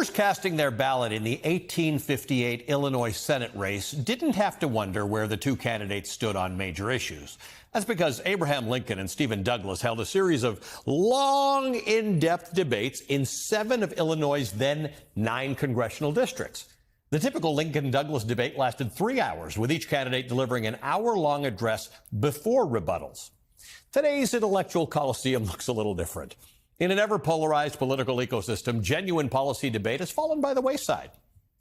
Voters casting their ballot in the 1858 Illinois Senate race didn't have to wonder where the two candidates stood on major issues. That's because Abraham Lincoln and Stephen Douglas held a series of long, in-depth debates in 7 of Illinois' then 9 congressional districts. The typical Lincoln-Douglas debate lasted 3 hours, with each candidate delivering an hour-long address before rebuttals. Today's intellectual coliseum looks a little different. In an ever-polarized political ecosystem, genuine policy debate has fallen by the wayside.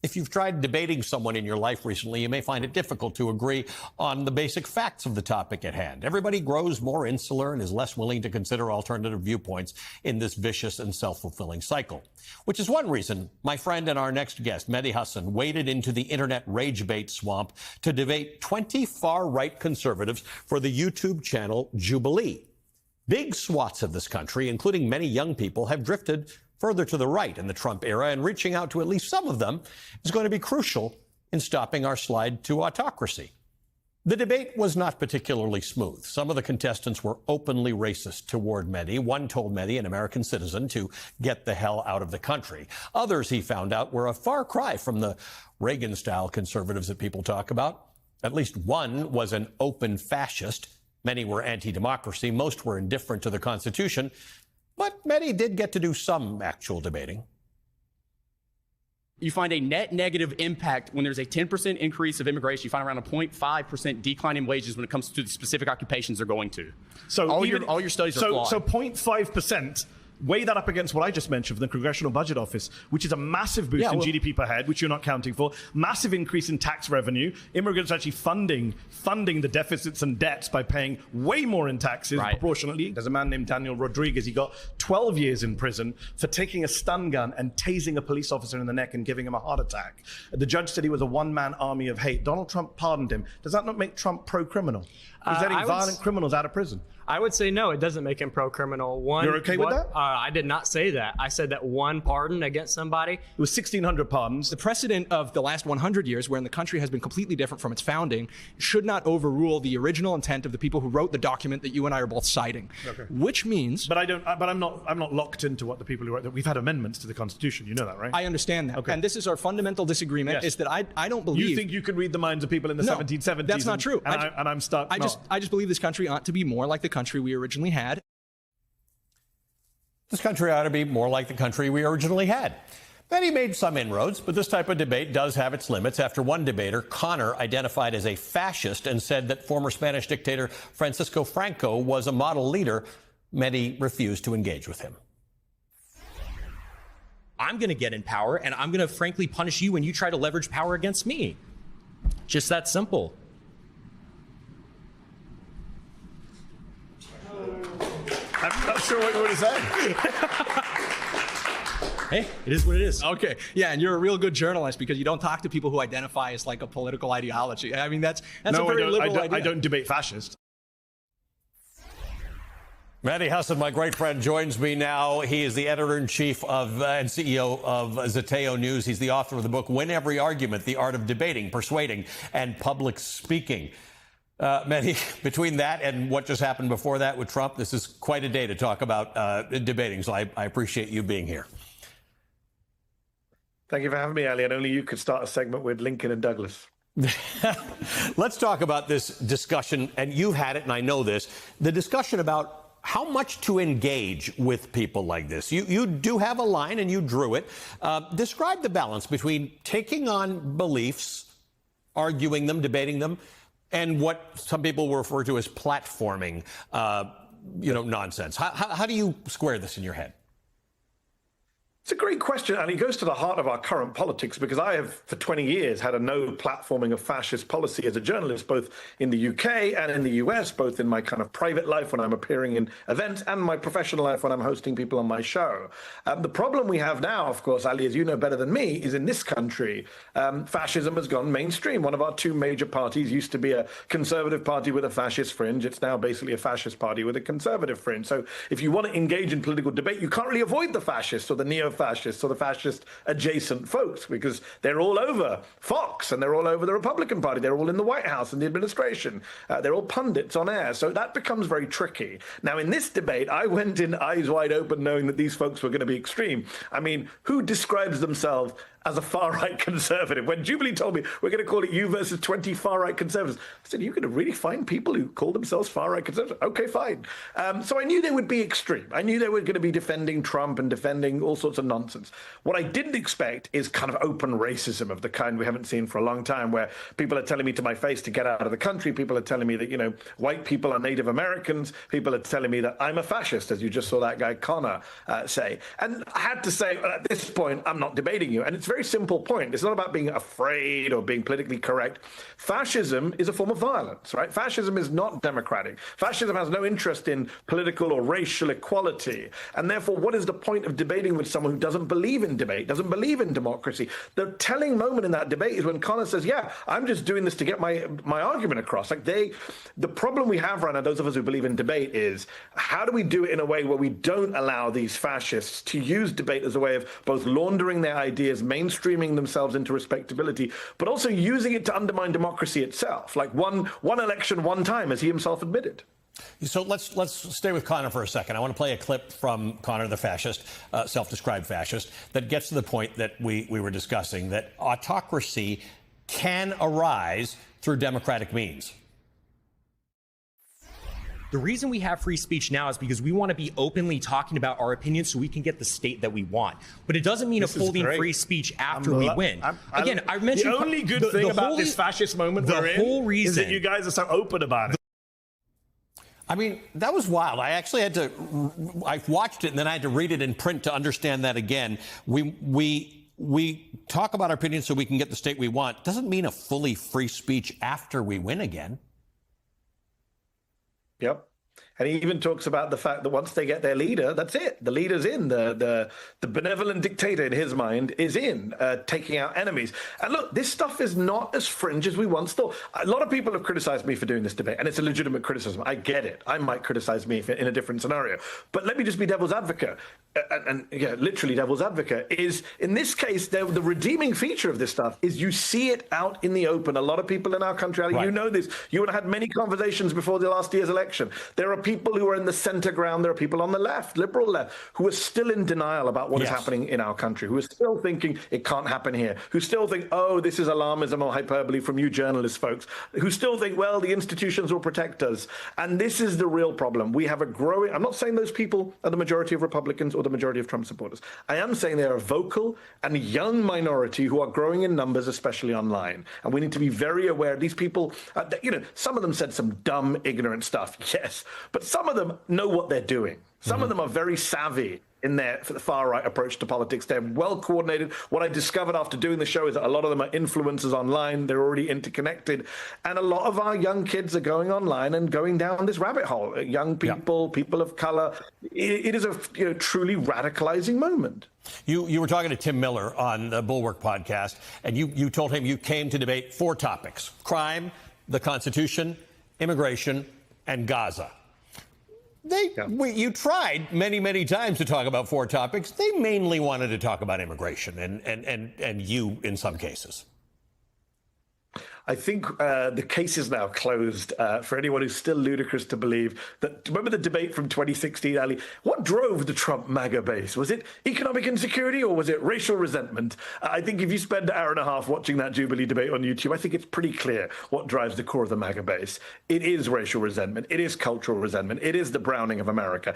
If you've tried debating someone in your life recently, you may find it difficult to agree on the basic facts of the topic at hand. Everybody grows more insular and is less willing to consider alternative viewpoints in this vicious and self-fulfilling cycle. Which is one reason my friend and our next guest, Mehdi Hasan, waded into the internet rage bait swamp to debate 20 far-right conservatives for the YouTube channel Jubilee. Big swaths of this country, including many young people, have drifted further to the right in the Trump era, and reaching out to at least some of them is going to be crucial in stopping our slide to autocracy. The debate was not particularly smooth. Some of the contestants were openly racist toward Mehdi. One told Mehdi, an American citizen, to get the hell out of the country. Others, he found out, were a far cry from the Reagan-style conservatives that people talk about. At least one was an open fascist. Many were anti-democracy. Most were indifferent to the Constitution. But Mehdi did get to do some actual debating. You find a net negative impact when there's a 10% increase of immigration. You find around a 0.5% decline in wages when it comes to the specific occupations they're going to. So all your studies are flawed. So 0.5%. Weigh that up against what I just mentioned from the Congressional Budget Office, which is a massive boost in GDP per head, which you're not counting for, massive increase in tax revenue, immigrants actually funding the deficits and debts by paying way more in taxes proportionately. There's a man named Daniel Rodriguez. He got 12 years in prison for taking a stun gun and tasing a police officer in the neck and giving him a heart attack. The judge said he was a one-man army of hate. Donald Trump pardoned him. Does that not make Trump pro-criminal? He's letting violent criminals out of prison. I would say no, it doesn't make him pro-criminal. You're okay with that? I did not say that. I said that one pardon against somebody. It was 1,600 pardons. The precedent of the last 100 years, wherein the country has been completely different from its founding, should not overrule the original intent of the people who wrote the document that you and I are both citing. Okay. Which means, but I'm not locked into what the people who wrote that. We've had amendments to the Constitution. You know that, right? I understand that. Okay. And this is our fundamental disagreement. Is that I don't believe. You think you can read the minds of people in the 1770s? That's not true. And I'm stuck. I just believe this country ought to be more like the country we originally had. This country ought to be more like the country we originally had. Mehdi made some inroads, but this type of debate does have its limits. After one debater, Connor, identified as a fascist and said that former Spanish dictator Francisco Franco was a model leader, Mehdi refused to engage with him. I'm going to get in power, and I'm going to frankly punish you when you try to leverage power against me. Just that simple. I'm not sure what you want to say. Hey, it is what it is. Okay. Yeah, and you're a real good journalist because you don't talk to people who identify as like a political ideology. I mean, that's a very liberal idea. I don't debate fascists. Mehdi Hasan, my great friend, joins me now. He is the editor-in-chief of and CEO of Zeteo News. He's the author of the book, Win Every Argument, The Art of Debating, Persuading, and Public Speaking. Mehdi, between that and what just happened before that with Trump, this is quite a day to talk about debating, so I appreciate you being here. Thank you for having me, Ali, and only you could start a segment with Lincoln and Douglas. Let's talk about this discussion, and you've had it, and I know this, the discussion about how much to engage with people like this. You do have a line, and you drew it. Describe the balance between taking on beliefs, arguing them, debating them, and what some people will refer to as platforming, nonsense. How do you square this in your head? It's a great question, and it goes to the heart of our current politics, because I have, for 20 years, had a no platforming of fascist policy as a journalist, both in the UK and in the US, both in my kind of private life when I'm appearing in events and my professional life when I'm hosting people on my show. The problem we have now, of course, Ali, as you know better than me, is in this country, fascism has gone mainstream. One of our two major parties used to be a conservative party with a fascist fringe. It's now basically a fascist party with a conservative fringe. So if you want to engage in political debate, you can't really avoid the fascists or the neo fascists or the fascist adjacent folks, because they're all over Fox and they're all over the Republican Party. They're all in the White House and the administration. They're all pundits on air. So that becomes very tricky. Now, in this debate, I went in eyes wide open knowing that these folks were going to be extreme. I mean, who describes themselves as a far-right conservative? When Jubilee told me, we're going to call it you versus 20 far-right conservatives, I said, you're going to really find people who call themselves far-right conservatives? Okay, fine. So I knew they would be extreme. I knew they were going to be defending Trump and defending all sorts of nonsense. What I didn't expect is kind of open racism of the kind we haven't seen for a long time, where people are telling me to my face to get out of the country. People are telling me that, you know, white people are Native Americans. People are telling me that I'm a fascist, as you just saw that guy Connor say. And I had to say, at this point, I'm not debating you. And it's very simple point. It's not about being afraid or being politically correct. Fascism is a form of violence, right? Fascism is not democratic. Fascism has no interest in political or racial equality. And therefore, what is the point of debating with someone who doesn't believe in debate, doesn't believe in democracy? The telling moment in that debate is when Connor says, yeah, I'm just doing this to get my argument across. Like the problem we have right now, those of us who believe in debate, is how do we do it in a way where we don't allow these fascists to use debate as a way of both laundering their ideas, mainstreaming themselves into respectability, but also using it to undermine democracy itself, like one election, one time, as he himself admitted. So let's stay with Connor for a second. I want to play a clip from Connor the fascist, self-described fascist, that gets to the point that we were discussing, that autocracy can arise through democratic means. The reason we have free speech now is because we want to be openly talking about our opinions so we can get the state that we want. But it doesn't mean upholding free speech after we win. Again, I mentioned the only good thing about this fascist moment we're in is that you guys are so open about it. I mean, that was wild. I actually had to, I watched it and then I had to read it in print to understand that again. We talk about our opinions so we can get the state we want. Doesn't mean a fully free speech after we win again. Yep. And he even talks about the fact that once they get their leader, that's it. The leader's in. The benevolent dictator, in his mind, is in, taking out enemies. And look, this stuff is not as fringe as we once thought. A lot of people have criticized me for doing this debate, and it's a legitimate criticism. I get it. I might criticize me in a different scenario. But let me just be devil's advocate. And yeah, literally devil's advocate, is in this case, the redeeming feature of this stuff is you see it out in the open. A lot of people in our country, right. You know this, you and I had many conversations before the last year's election. There are people who are in the center ground, there are people on the left, liberal left, who are still in denial about what is happening in our country, who are still thinking it can't happen here, who still think, oh, this is alarmism or hyperbole from you journalist folks, who still think, well, the institutions will protect us. And this is the real problem. We have a growing, I'm not saying those people are the majority of Republicans or the majority of Trump supporters. I am saying they are a vocal and young minority who are growing in numbers, especially online. And we need to be very aware. These people, you know, some of them said some dumb, ignorant stuff, yes, but some of them know what they're doing. Some of them are very savvy in their far-right approach to politics. They're well-coordinated. What I discovered after doing the show is that a lot of them are influencers online. They're already interconnected. And a lot of our young kids are going online and going down this rabbit hole. Young people, people of color. It is a truly radicalizing moment. You were talking to Tim Miller on the Bulwark podcast, and you told him you came to debate 4 topics: crime, the Constitution, immigration, and Gaza. You tried many times to talk about 4 topics. They mainly wanted to talk about immigration and you in some cases. I think the case is now closed for anyone who's still ludicrous to believe that. Remember the debate from 2016, Ali? What drove the Trump MAGA base? Was it economic insecurity or was it racial resentment? I think if you spend an hour and a half watching that Jubilee debate on YouTube, I think it's pretty clear what drives the core of the MAGA base. It is racial resentment. It is cultural resentment. It is the browning of America.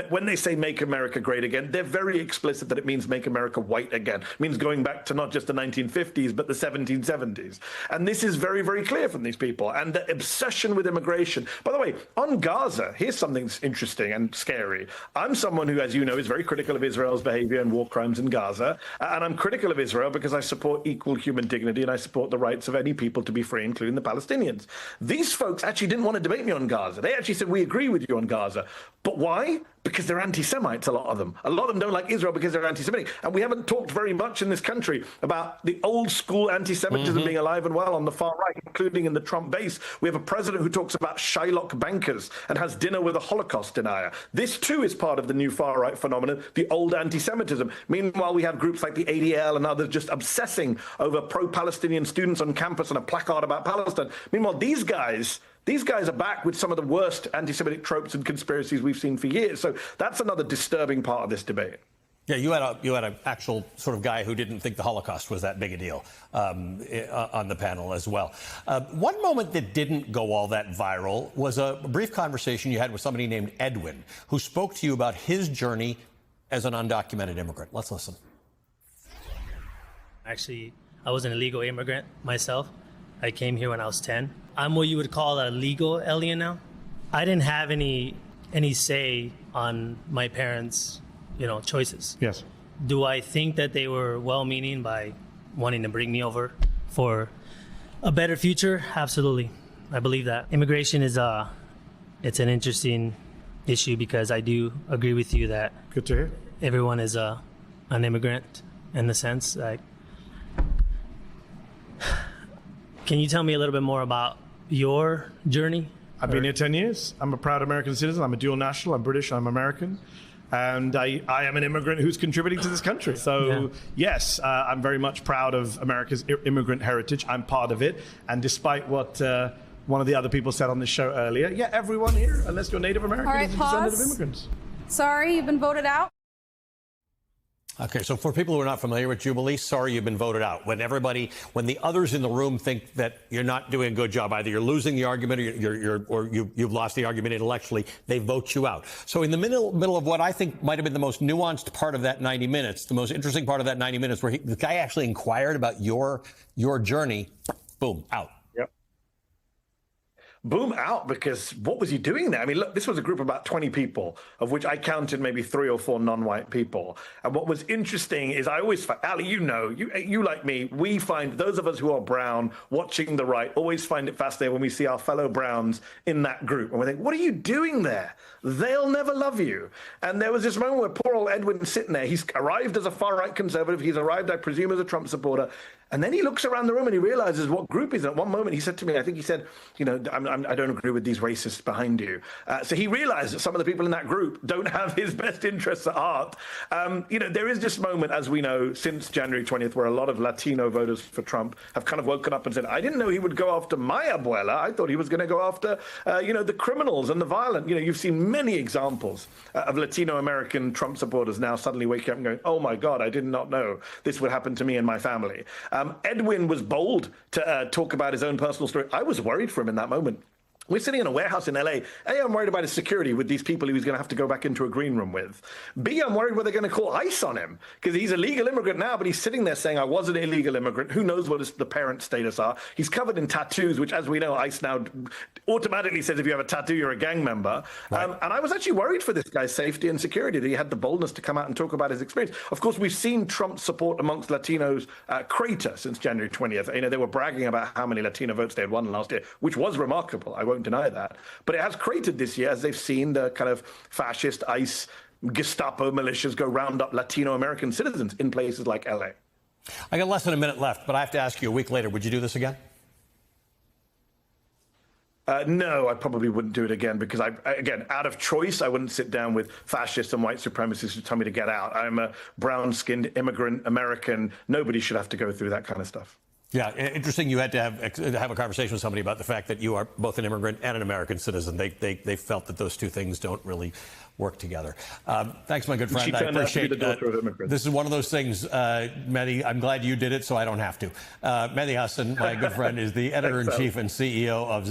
When they say make America great again, they're very explicit that it means make America white again. It means going back to not just the 1950s, but the 1770s. And this is very, very clear from these people. And the obsession with immigration. By the way, on Gaza, here's something interesting and scary. I'm someone who, as you know, is very critical of Israel's behavior and war crimes in Gaza. And I'm critical of Israel because I support equal human dignity and I support the rights of any people to be free, including the Palestinians. These folks actually didn't want to debate me on Gaza. They actually said, we agree with you on Gaza. But why? because they're anti-Semites, a lot of them. A lot of them don't like Israel because they're anti-Semitic. And we haven't talked very much in this country about the old school anti-Semitism being alive and well on the far right, including in the Trump base. We have a president who talks about Shylock bankers and has dinner with a Holocaust denier. This too is part of the new far right phenomenon, the old anti-Semitism. Meanwhile, we have groups like the ADL and others just obsessing over pro-Palestinian students on campus and a placard about Palestine. Meanwhile, these guys are back with some of the worst anti-Semitic tropes and conspiracies we've seen for years. So that's another disturbing part of this debate. Yeah, you had an actual sort of guy who didn't think the Holocaust was that big a deal on the panel as well. One moment that didn't go all that viral was a brief conversation you had with somebody named Edwin, who spoke to you about his journey as an undocumented immigrant. Let's listen. Actually, I was an illegal immigrant myself. I came here when I was 10. I'm what you would call a legal alien now. I didn't have any say on my parents' choices. Yes. Do I think that they were well-meaning by wanting to bring me over for a better future? Absolutely. I believe that. Immigration is it's an interesting issue because I do agree with you that Good to hear. everyone is an immigrant in the sense like. Can you tell me a little bit more about your journey? I've been here 10 years. I'm a proud American citizen. I'm a dual national. I'm British. I'm American. And I am an immigrant who's contributing to this country. So, yes, I'm very much proud of America's immigrant heritage. I'm part of it. And despite what one of the other people said on this show earlier, everyone here, unless you're Native American, is a descendant of immigrants. Sorry, you've been voted out. Okay, so for people who are not familiar with Jubilee, sorry you've been voted out. When the others in the room think that you're not doing a good job, either you're losing the argument or you've lost the argument intellectually, they vote you out. So in the middle of what I think might have been the most nuanced part of that 90 minutes, the most interesting part of that 90 minutes, where the guy actually inquired about your journey, boom, out. Boom, out, because what was he doing there? I mean, look, this was a group of about 20 people, of which I counted maybe 3 or 4 non-white people. And what was interesting is I always find, Ali, you like me, we find, those of us who are brown watching the right, always find it fascinating when we see our fellow browns in that group. And we think, what are you doing there? They'll never love you. And there was this moment where poor old Edwin's sitting there. He's arrived as a far-right conservative. He's arrived, I presume, as a Trump supporter. And then he looks around the room and he realizes what group he's in. At one moment, he said to me, I think he said, I don't agree with these racists behind you. So he realized that some of the people in that group don't have his best interests at heart. There is this moment, as we know, since January 20th, where a lot of Latino voters for Trump have kind of woken up and said, I didn't know he would go after my abuela. I thought he was going to go after, the criminals and the violent. You've seen many examples of Latino American Trump supporters now suddenly waking up and going, oh my God, I did not know this would happen to me and my family. Edwin was bold to talk about his own personal story. I was worried for him in that moment. We're sitting in a warehouse in LA. A, I'm worried about his security with these people he's going to have to go back into a green room with. B, I'm worried whether they're going to call ICE on him because he's a legal immigrant now, but he's sitting there saying, I was an illegal immigrant. Who knows what the parent status are? He's covered in tattoos, which, as we know, ICE now automatically says if you have a tattoo, you're a gang member. Right. And I was actually worried for this guy's safety and security that he had the boldness to come out and talk about his experience. Of course, we've seen Trump's support amongst Latinos crater since January 20th. They were bragging about how many Latino votes they had won last year, which was remarkable. I won't deny that. But it has cratered this year as they've seen the kind of fascist ICE Gestapo militias go round up Latino American citizens in places like LA. I got less than a minute left, but I have to ask you, a week later, would you do this again? No, I probably wouldn't do it again because again, out of choice, I wouldn't sit down with fascists and white supremacists who tell me to get out. I'm a brown-skinned immigrant American. Nobody should have to go through that kind of stuff. Yeah, interesting. You had to have a conversation with somebody about the fact that you are both an immigrant and an American citizen. They felt that those two things don't really work together. Thanks, my good friend. I appreciate it. This is one of those things, Mehdi. I'm glad you did it, so I don't have to. Mehdi Hasan, my good friend, is the editor-in-chief and CEO of